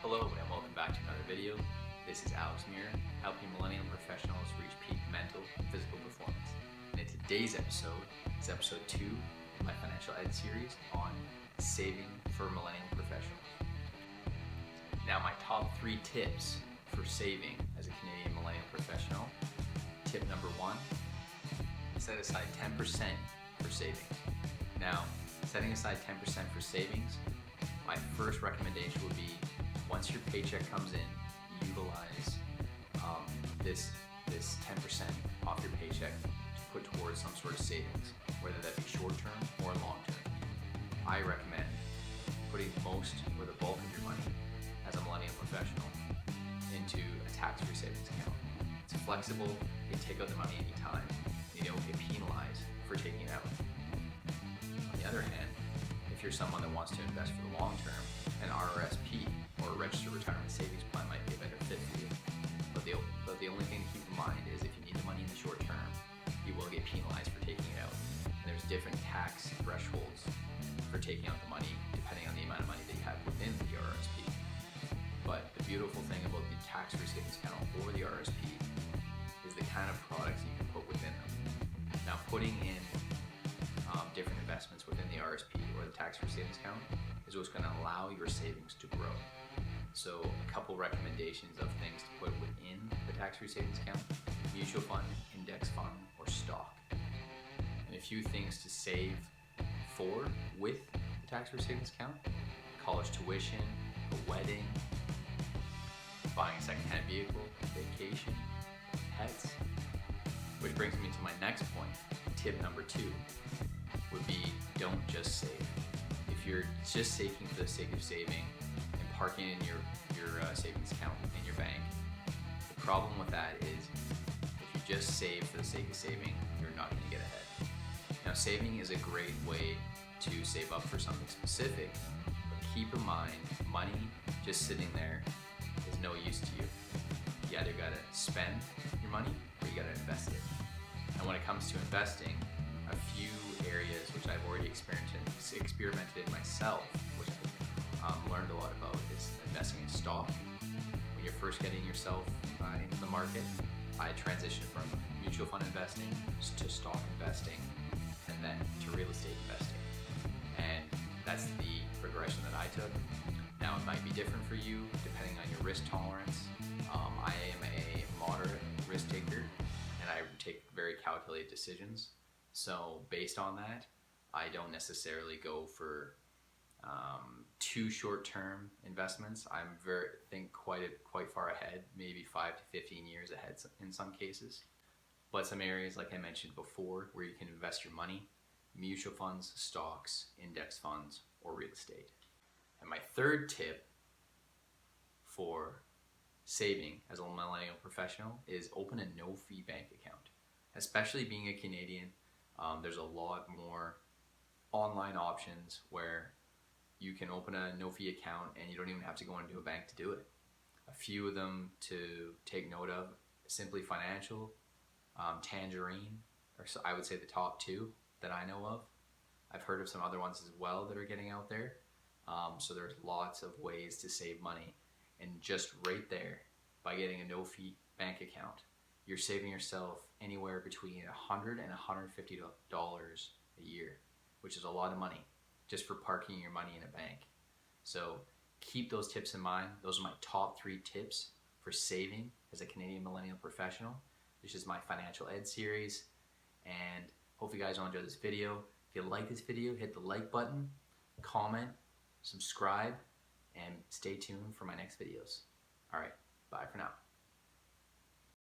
Hello and welcome back to another video. This is Alex Muir, helping millennial professionals reach peak mental and physical performance. And in today's episode, it's episode 2 of my financial ed series on saving for millennial professionals. Now, my top 3 tips for saving as a Canadian millennial professional. Tip number 1, set aside 10% for savings. Now, setting aside 10% for savings, my first recommendation would be once your paycheck comes in, utilize this 10% off your paycheck to put towards some sort of savings, whether that be short-term or long-term. I recommend putting most or the bulk of your money as a millennial professional into a tax-free savings account. It's flexible, you can take out the money anytime, you don't get penalized for taking it out. On the other hand, if you're someone that wants to invest for the long term, an RRSP or a registered retirement savings plan might be a better fit for you. But the only thing to keep in mind is if you need the money in the short term, you will get penalized for taking it out. And there's different tax thresholds for taking out the money depending on the amount of money that you have within the RRSP. But the beautiful thing about the tax-free savings account or the RRSP is the kind of products you can put within them. Now, putting in different investments within the RSP or the tax-free savings account is what's going to allow your savings to grow. So a couple recommendations of things to put within the tax-free savings account: mutual fund, index fund, or stock. And a few things to save for with the tax-free savings account: college tuition, a wedding, buying a second-hand vehicle, vacation, pets. Which brings me to my next point. Tip number 2 would be don't just save. If you're just saving for the sake of saving and parking in your savings account in your bank, the problem with that is if you just save for the sake of saving, you're not going to get ahead. Now, saving is a great way to save up for something specific, but keep in mind, money just sitting there is no use to you. You either got to spend your money or you got to invest it. And when it comes to investing, a few areas which I've already experimented in myself, which I've learned a lot about, is investing in stock. When you're first getting yourself into the market, I transitioned from mutual fund investing to stock investing and then to real estate investing. And that's the progression that I took. Now, it might be different for you depending on your risk tolerance. I am a moderate risk taker and I take very calculated decisions. So based on that, I don't necessarily go for too short-term investments. I'm think quite far ahead, maybe 5 to 15 years ahead in some cases. But some areas, like I mentioned before, where you can invest your money: mutual funds, stocks, index funds, or real estate. And my third tip for saving as a millennial professional is open a no-fee bank account. Especially being a Canadian, there's a lot more online options where you can open a no-fee account and you don't even have to go into a bank to do it. A few of them to take note of: Simply Financial, Tangerine, or so I would say the top 2 that I know of. I've heard of some other ones as well that are getting out there. So there's lots of ways to save money. And just right there, by getting a no-fee bank account, you're saving yourself anywhere between $100 and $150 a year, which is a lot of money just for parking your money in a bank. So keep those tips in mind. Those are my top 3 tips for saving as a Canadian millennial professional. This is my financial ed series, and hope you guys will enjoy this video. If you like this video, hit the like button, comment, subscribe, and stay tuned for my next videos. All right, bye for now.